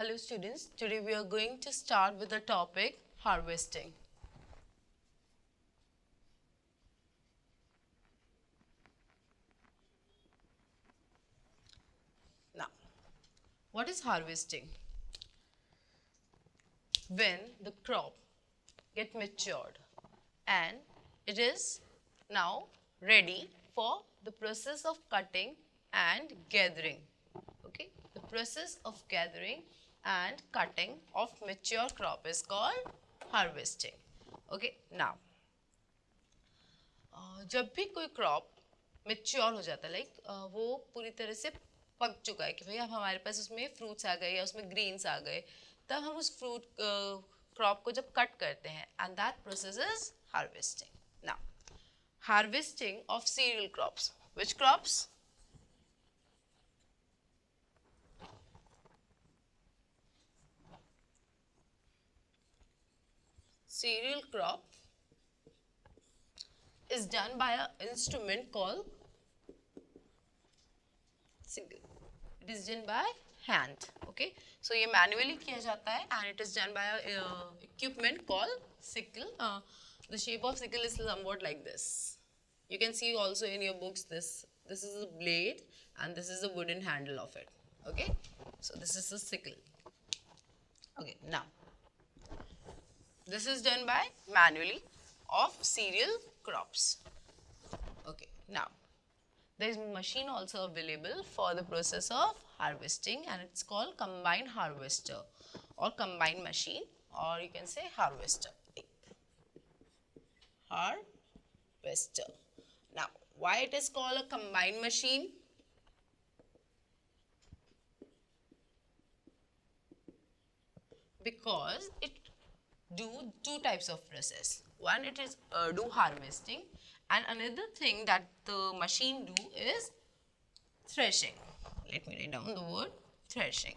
Hello students, today we are going to start with the topic harvesting. Now, what is harvesting? When the crop get matured and it is now ready for the process of cutting and gathering. Okay, the process of gathering and cutting of mature crop is called harvesting. Okay, now जब भी कोई crop mature हो जाता है वो पूरी तरह से पक चुका है कि भाई अब हमारे पास उसमें फ्रूट्स आ गए या उसमें ग्रीन्स आ गए, तब हम उस फ्रूट क्रॉप को जब कट करते हैं and that process is harvesting. Now harvesting of cereal crops. Which crops? Cereal crop is done by an instrument called sickle. It is done by hand. Okay, so ये manually किया जाता है and it is done by a equipment called sickle. The shape of sickle is somewhat like this. You can see also in your books this is a blade and this is the wooden handle of it. Okay, so this is the sickle. Okay, now this is done by manually of cereal crops. Okay, now there is a machine also available for the process of harvesting and it's called combine harvester or combine machine, or you can say harvester. Harvester. Now, why it is called a combine machine? Because it do two types of process. One, it is do harvesting, and another thing that the machine do is threshing. Let me write down the word threshing.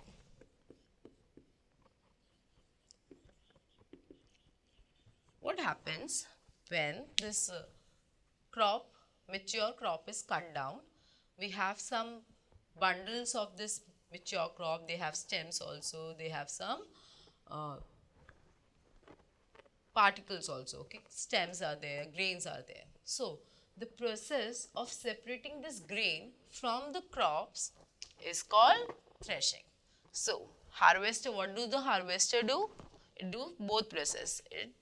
What happens when this crop, mature crop is cut down? We have some bundles of this mature crop. They have stems also. They have some particles also. Okay, stems are there, grains are there. So the process of separating this grain from the crops is called threshing. So harvester, what do the harvester do? It do both process. It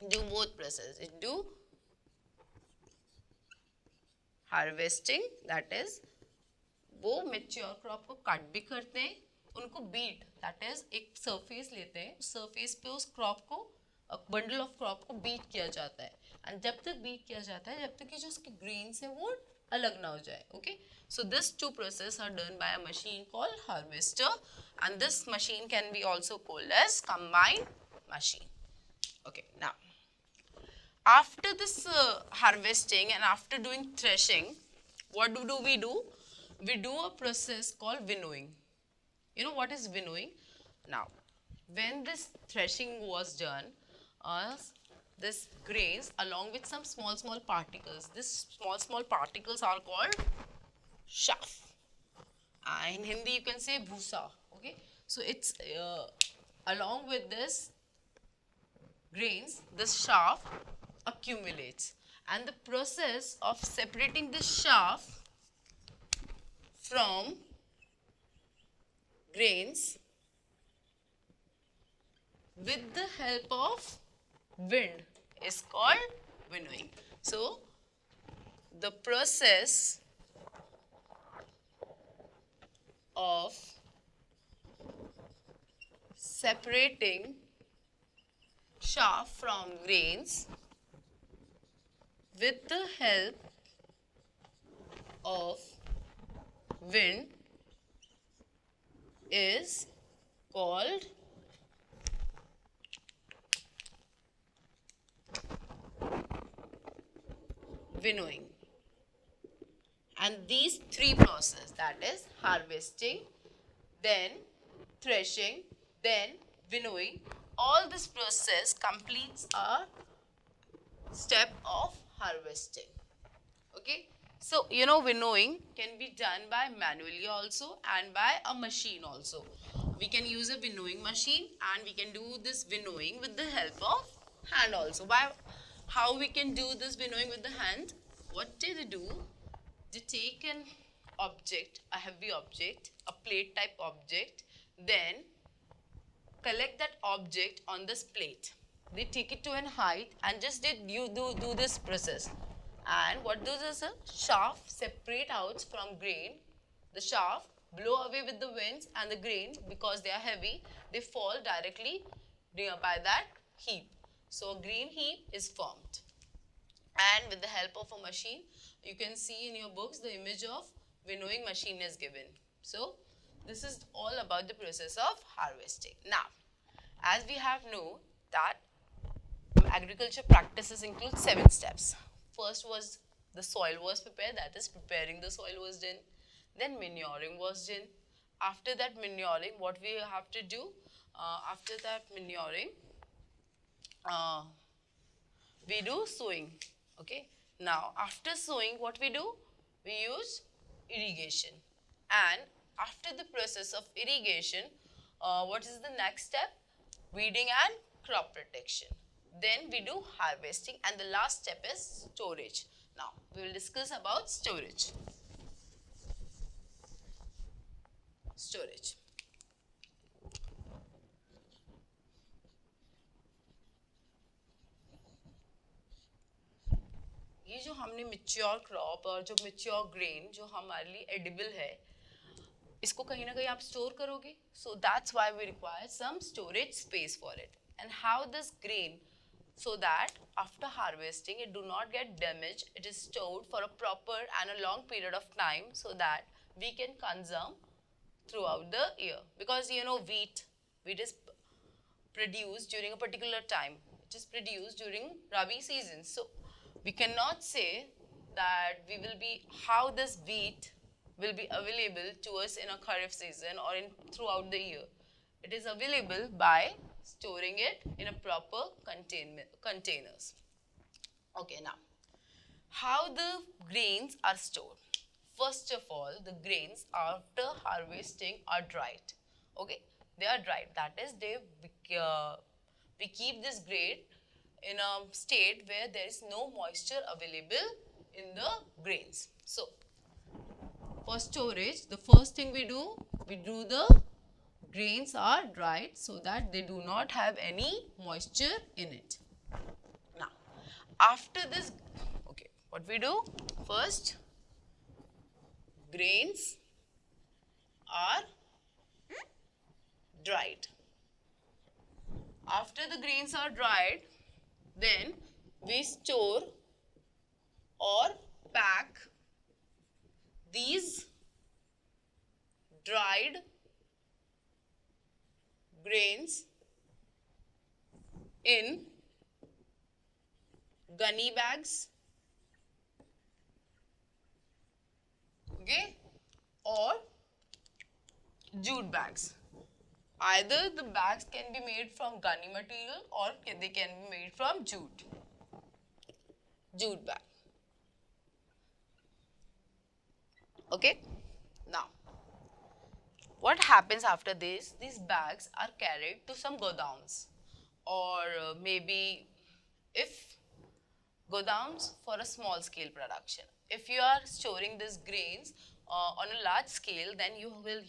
do both process. It do harvesting, that is वो mature crop को cut भी करते हैं, उनको beat, that is एक surface लेते हैं, उस सरफेस पे उस क्रॉप को, बंडल ऑफ क्रॉप को बीट किया जाता है एंड जब तक बीट किया जाता है जब तक कि जो उसके ग्रेन्स है वो अलग ना हो जाए. Okay, so this two process are done by a machine called harvester and this machine can be also called as combine machine. Okay, now after this harvesting and after doing threshing, what do we do? We do a process called winnowing. You know what is winnowing? Now, when this threshing was done, this grains along with some small particles, this small particles are called chaff. In Hindi you can say bhusa. Okay, so it's along with this grains, this chaff accumulates, and the process of separating this chaff from grains with the help of wind is called winnowing. So the process of separating chaff from grains with the help of wind is called winnowing. And these three processes, that is harvesting, then threshing, then winnowing, all this process completes a step of harvesting. Okay, so you know winnowing can be done by manually also and by a machine also. we can use a winnowing machine, and we can do this winnowing with the help of hand also. How we can do this winnowing with the hand? What do they do? They take an object, a heavy object, a plate type object, then collect that object on this plate. They take it to an height and just do this process. And what does this shaft separate out from grain? The shaft blow away with the winds, and the grains, because they are heavy, they fall directly nearby that heap. So a grain heap is formed. And with the help of a machine, you can see in your books the image of winnowing machine is given. So this is all about the process of harvesting. Now, as we have known that agriculture practices include 7 steps. First was the soil was prepared, that is preparing the soil was done. Then manuring was done. After that manuring, what we have to do? After that manuring, we do sowing. Okay. Now, after sowing, what we do? We use irrigation. And after the process of irrigation, what is the next step? Weeding and crop protection. Then we do harvesting, and the last step is storage. Now, we will discuss about storage. Storage. ये जो हमने mature crop और जो mature grain जो हमारे लिए edible है, इसको कहीं ना कहीं आप store करोगे. So that's why we require some storage space for it. And how this grain, so that after harvesting it do not get damaged, it is stored for a proper and a long period of time, so that we can consume throughout the year. Because you know wheat is produced during a particular time. It is produced during Rabi season. So we cannot say that how this wheat will be available to us in a Kharif season or throughout the year. It is available by storing it in a proper containers. Okay, now, how the grains are stored? First of all, the grains after harvesting are dried. Okay, they are dried. That is, we keep this grain in a state where there is no moisture available in the grains. So, for storage, the first thing we do the grains are dried so that they do not have any moisture in it. Now, after this, okay, what we do? First, grains are dried. After the grains are dried, then we store or pack these dried grains in gunny bags, okay, or jute bags. Either the bags can be made from gunny material or they can be made from jute bag. Okay. Now, what happens after this? These bags are carried to some godowns, or maybe if godowns for a small scale production. If you are storing these grains on a large scale, then you will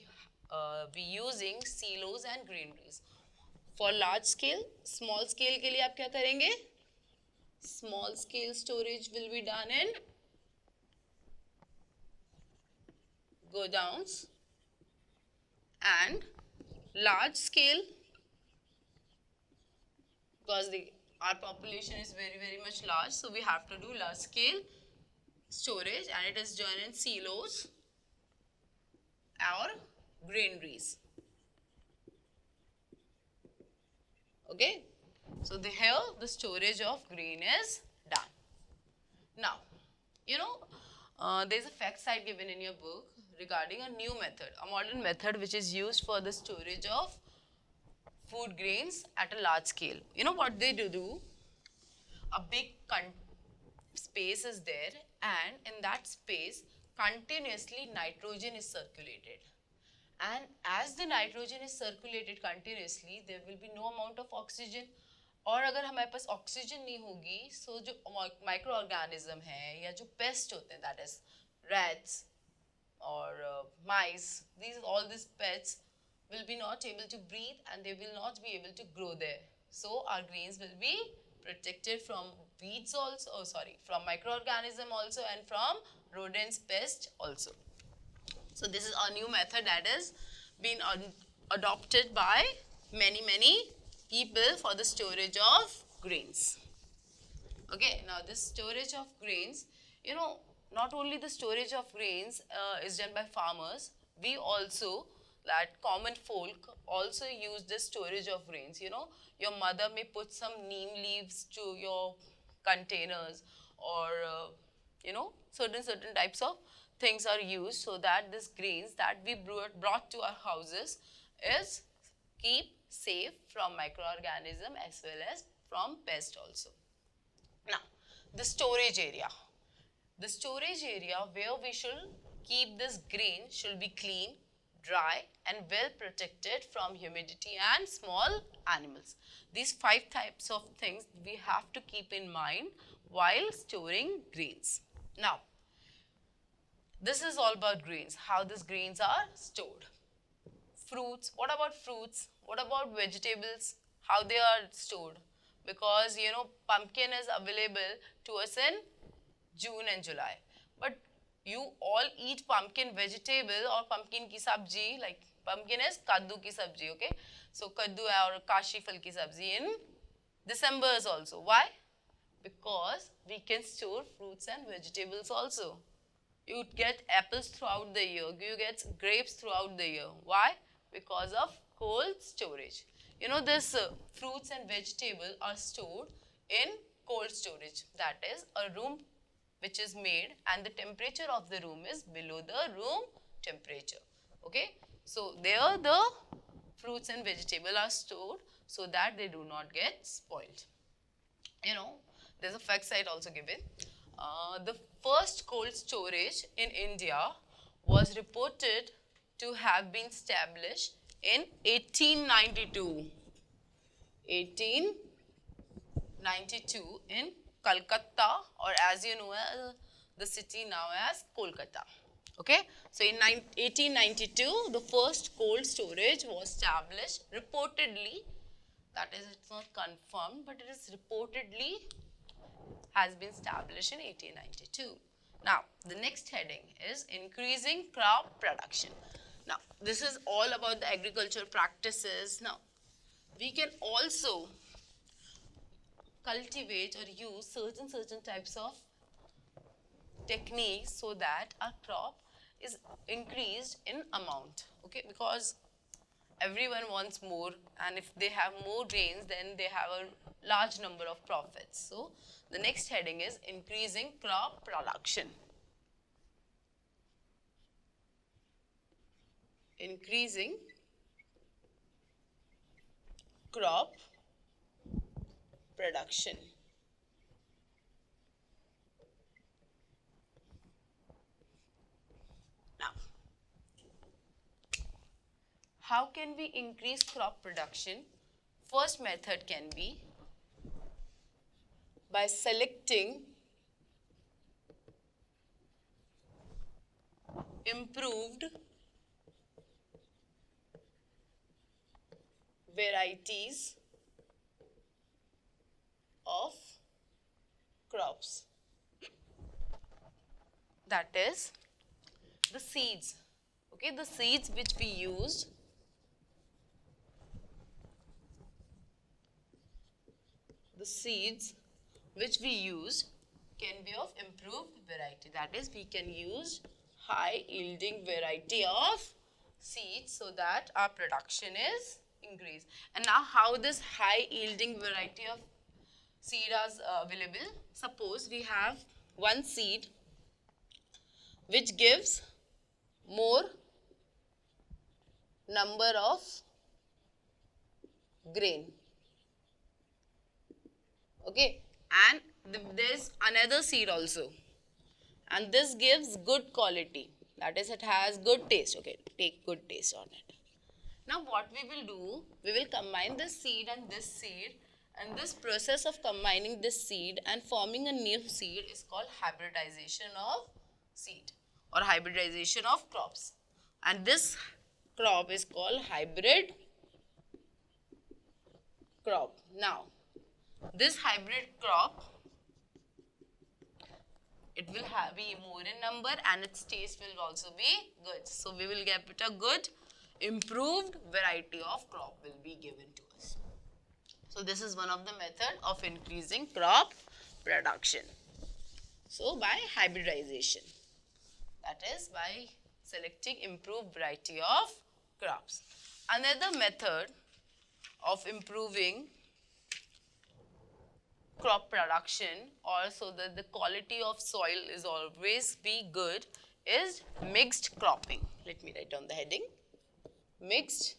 be using silos and granaries. For large scale, small scale के लिए आप क्या करेंगे? Small scale storage will be done in godowns, and large scale, because our population is very much large, so we have to do large scale storage, and it is done in silos or granaries. Okay, so here the storage of grain is done. Now, you know, there is a fact site given in your book regarding a new method, a modern method which is used for the storage of food grains at a large scale. You know what they do? A big space is there, and in that space continuously nitrogen is circulated, And as the nitrogen is circulated continuously, there will be no amount of oxygen. और अगर हमारे पास oxygen नहीं होगी, so जो micro organism है या जो paste होते हैं, that is rats or mice, all these pets will be not able to breathe and they will not be able to grow there. So our grains will be protected from weeds also, from microorganism also, and from rodents, pests also. So this is a new method that has been adopted by many people for the storage of grains. Okay, now this storage of grains, not only the storage of grains is done by farmers, we also, that common folk also use this storage of grains. Your mother may put some neem leaves to your containers, or certain types of things are used so that this grains that we brought to our houses is keep safe from microorganism as well as from pest also. Now, the storage area. The storage area where we should keep this grain should be clean, dry and well protected from humidity and small animals. These 5 types of things we have to keep in mind while storing grains. Now, this is all about grains, how these grains are stored. Fruits, what about fruits? What about vegetables? How they are stored? Because pumpkin is available to us in June and July. But you all eat pumpkin vegetable or pumpkin ki sabji, like pumpkin is kaddu ki sabji, okay? So kaddu or kashi fal ki sabji in December also. Why? Because we can store fruits and vegetables also. You get apples throughout the year, you get grapes throughout the year. Why? Because of cold storage. This fruits and vegetables are stored in cold storage. That is a room which is made and the temperature of the room is below the room temperature. Okay. So, there the fruits and vegetables are stored so that they do not get spoiled. There's a fact site also given. The first cold storage in India was reported to have been established in 1892. 1892 in Calcutta, or as you know, the city now as Kolkata. Okay, so in 1892, the first cold storage was established, reportedly, that is, it's not confirmed, but it is reportedly has been established in 1892. Now, the next heading is increasing crop production. Now, this is all about the agricultural practices. Now, we can also cultivate or use certain types of techniques so that our crop is increased in amount. Okay, because everyone wants more, and if they have more grains, then they have a large number of profits. So, the next heading is increasing crop production. Increasing crop production. Now, how can we increase crop production? First method can be by selecting improved varieties of crops. That is the seeds. Okay, the seeds which we used can be of improved variety. That is, we can use high yielding variety of seeds so that our production is increased. And now, how this high yielding variety of seed is available? Suppose we have one seed which gives more number of grain. Okay, and there's another seed also, and this gives good quality. that is it has good taste. Okay, take good taste on it. Now what we will do, we will combine this seed and this seed, and this process of combining this seed and forming a new seed is called hybridization of seed or hybridization of crops. And this crop is called hybrid crop. Now, this hybrid crop, it will be more in number and its taste will also be good. So, we will get a good improved variety of crop will be given to us. So, this is one of the method of increasing crop production. So, by hybridization, that is by selecting improved variety of crops. Another method of improving crop production or so that the quality of soil is always be good is mixed cropping. Let me write down the heading. Mixed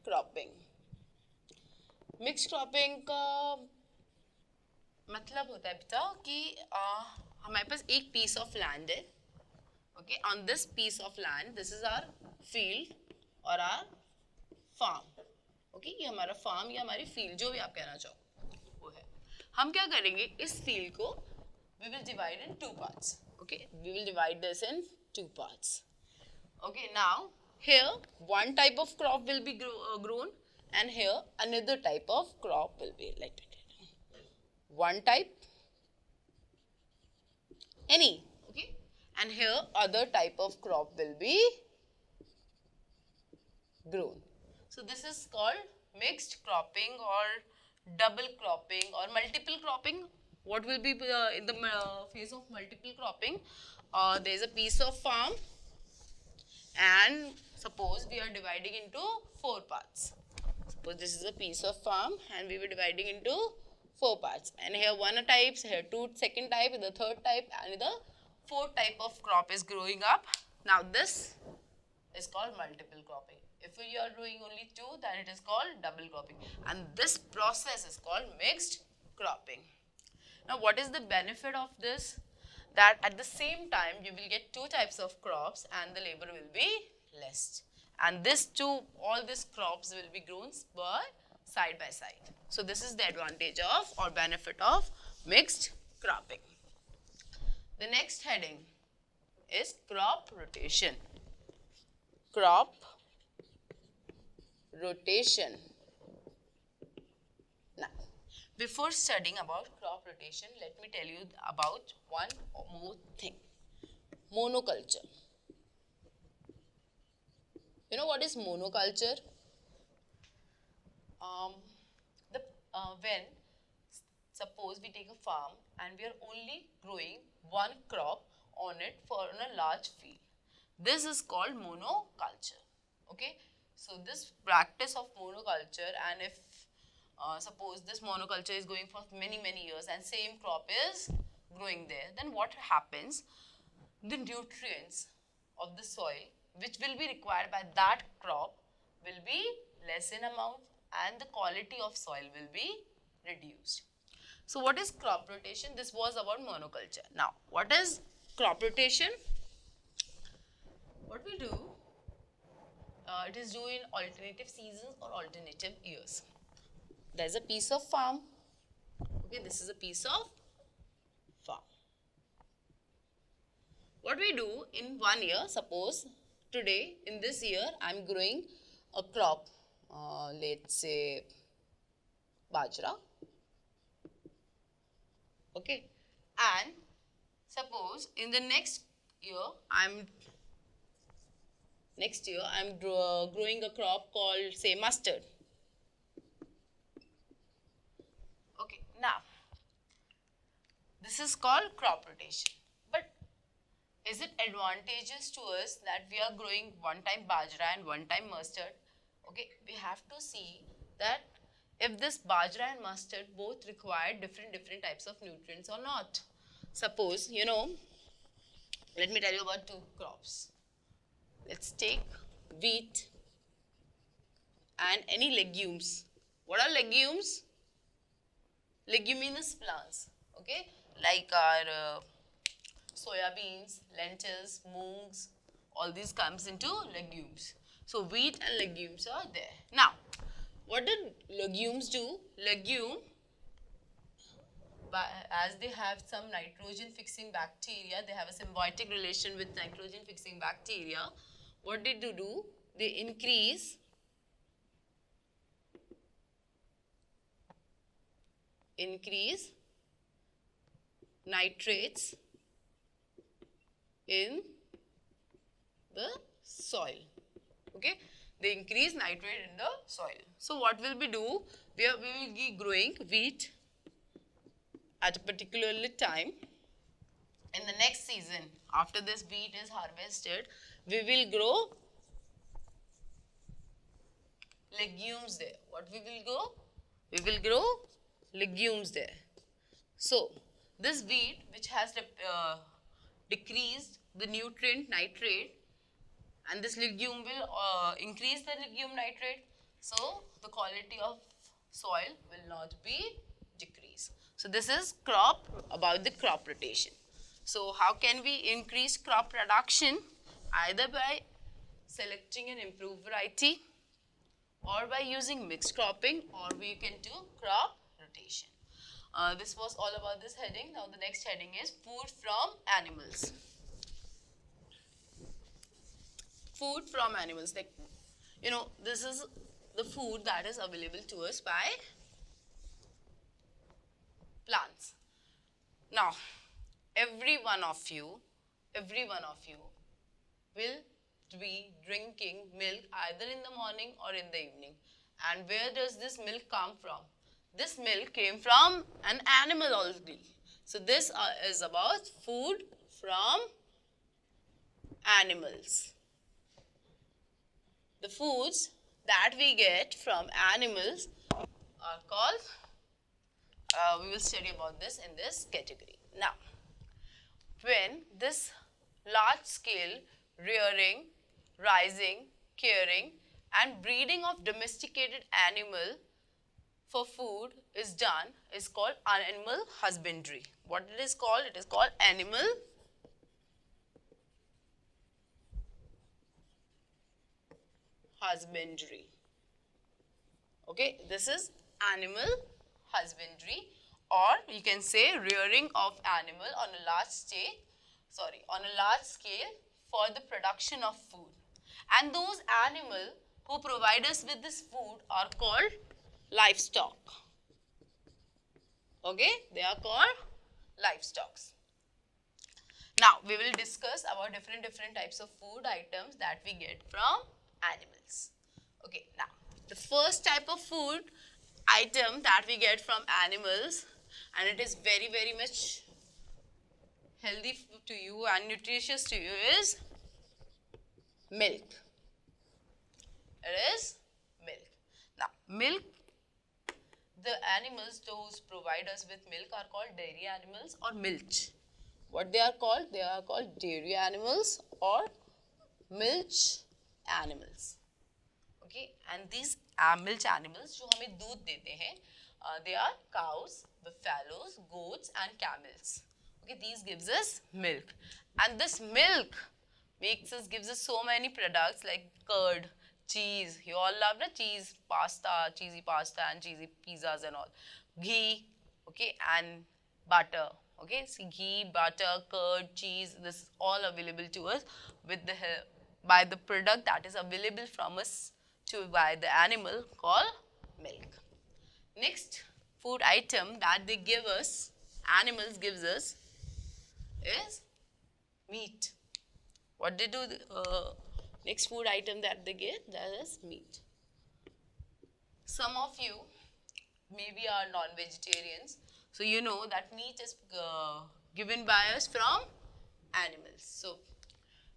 cropping. Mixed cropping का मतलब होता है बेटा कि हमारे पास एक piece of land है. Okay, on this piece of land, this is our field or our farm. Okay, ये हमारा farm या हमारी field जो भी आप कहना चाहो वो है. हम क्या करेंगे इस field को we will divide in two parts. Okay, we will divide this in two parts. Okay, now here one type of crop will be grown and here another type of crop will be like one type any. Okay, and here other type of crop will be grown. So this is called mixed cropping or double cropping or multiple cropping. What will be in the phase of multiple cropping? There is a piece of farm and suppose we are dividing into four parts. Suppose this is a piece of farm and we were dividing into four parts. And here one type, here two second type, the third type and the fourth type of crop is growing up. Now this is called multiple cropping. If you are doing only two, then it is called double cropping. And this process is called mixed cropping. Now what is the benefit of this? That at the same time you will get two types of crops and the labor will be less. And all these crops will be grown side by side. So this is the advantage of or benefit of mixed cropping. The next heading is crop rotation. Crop rotation. Now, before studying about crop rotation, let me tell you about one more thing. Monoculture. You know what is monoculture? When suppose we take a farm and we are only growing one crop on a large field. This is called monoculture. Okay, so this practice of monoculture, and if suppose this monoculture is going for many years and same crop is growing there, then what happens? The nutrients of the soil which will be required by that crop will be less in amount and the quality of soil will be reduced. So what is crop rotation? This was about monoculture. Now what is crop rotation? What we do, it is due in alternative seasons or alternative years. There is a piece of farm. Okay, this is a piece of farm. What we do in 1 year, suppose today in this year I am growing a crop, let's say bajra. Okay, and suppose in the next year I'm growing a crop called say mustard. Okay, now this is called crop rotation. But is it advantageous to us that we are growing one time bajra and one time mustard? Okay, we have to see that if this bajra and mustard both require different types of nutrients or not. Suppose, let me tell you about two crops. Let's take wheat and any legumes. What are legumes? Leguminous plants, okay? Like our soya beans, lentils, moongs, all these comes into legumes. So wheat and legumes are there. Now, what did legumes do? Legume, as they have some nitrogen fixing bacteria, they have a symbiotic relation with nitrogen fixing bacteria. What did they do? They increase nitrates in the soil. Okay, they increase nitrate in the soil. So what will we do? We will be growing wheat at a particular time. In the next season, after this wheat is harvested, we will grow legumes there. What we will grow? We will grow legumes there. So this wheat, which has decreased the nutrient nitrate, and this legume will increase the legume nitrate, so the quality of soil will not be decreased. So this is about the crop rotation. So how can we increase crop production? Either by selecting an improved variety, or by using mixed cropping, or we can do crop rotation. This was all about this heading. Now the next heading is food from animals. Food from animals, like, you know, this is the food that is available to us by plants. Now, every one of you will be drinking milk either in the morning or in the evening. And where does this milk come from? This milk came from an animal already. So this is about food from animals. The foods that we get from animals are called, we will study about this in this category. Now, when this large scale rearing, raising, caring and breeding of domesticated animal for food is done, is called animal husbandry. What it is called? It is called animal husbandry. Okay, this is animal husbandry, or you can say rearing of animal on a large scale for the production of food. And those animals who provide us with this food are called livestock. Okay, they are called livestock. Now, we will discuss about different types of food items that we get from animals. Okay, now, the first type of food item that we get from animals, and it is very much healthy to you and nutritious to you, is milk. It is milk. Now, milk, the animals those provide us with milk are called dairy animals or milch. What they are called? They are called dairy animals or milch animals. Okay, and these milch animals जो हमें दूध देते हैं, they are cows, buffaloes, goats and camels. Okay, these gives us milk, and this milk gives us so many products like curd, cheese. You all love the cheese pasta, cheesy pasta and cheesy pizzas and all. Ghee, okay, and butter. Okay, see, ghee, butter, curd, cheese, this is all available to us with the help by the product that is available from us by the animal called milk. Next food item that they give us, animals gives us, is meat. What they do, next food item that they get, that is meat. Some of you maybe are non-vegetarians, so you know that meat is given by us from animals. So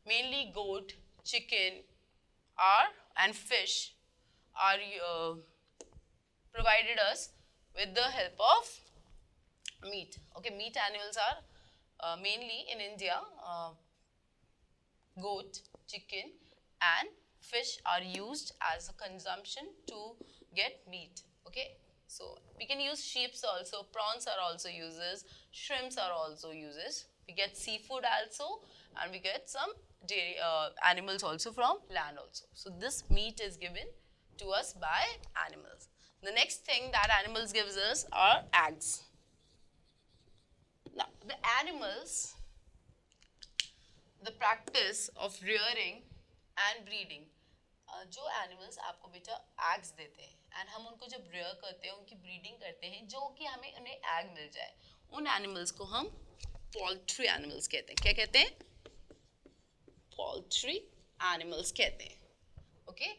mainly goat, chicken and fish are provided us with the help of meat. Okay, meat animals are mainly in India, goat, chicken and fish are used as a consumption to get meat. Okay, so we can use sheep also, prawns are also uses, shrimps are also uses We get seafood also, and we get some dairy animals also from land also. So this meat is given to us by animals. The next thing that animals gives us are eggs. Now the animals, the practice of rearing and breeding, जो animals आपको बेटा eggs देते हैं and हम उनको जब rare करते हैं, उनकी ब्रीडिंग करते हैं, जो कि हमें उन्हें एग मिल जाए, उन एनिमल्स को हम पोल्ट्री एनिमल्स कहते हैं. क्या कहते हैं? पोल्ट्री एनिमल्स कहते हैं. Okay,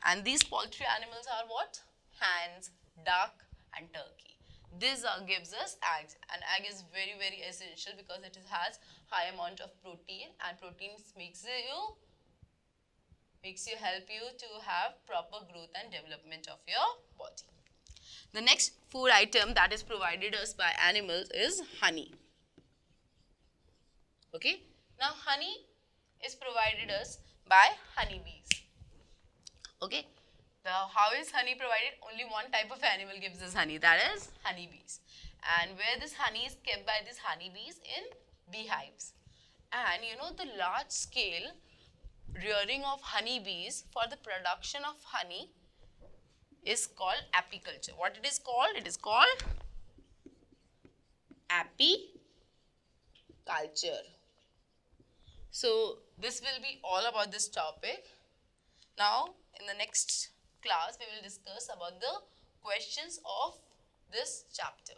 and these poultry animals are what? hens, duck and turkey. This gives us eggs, and egg is very very essential because it has high amount of protein, and protein makes you help you to have proper growth and development of your body. The next food item that is provided us by animals is honey. Okay, now honey is provided us by honeybees. Okay, now how is honey provided? Only one type of animal gives us honey, that is honeybees. And where this honey is kept by these honeybees? In beehives. And you know, the large scale rearing of honeybees for the production of honey is called apiculture. What it is called? It is called apiculture. So this will be all about this topic. Now in the next class we will discuss about the questions of this chapter.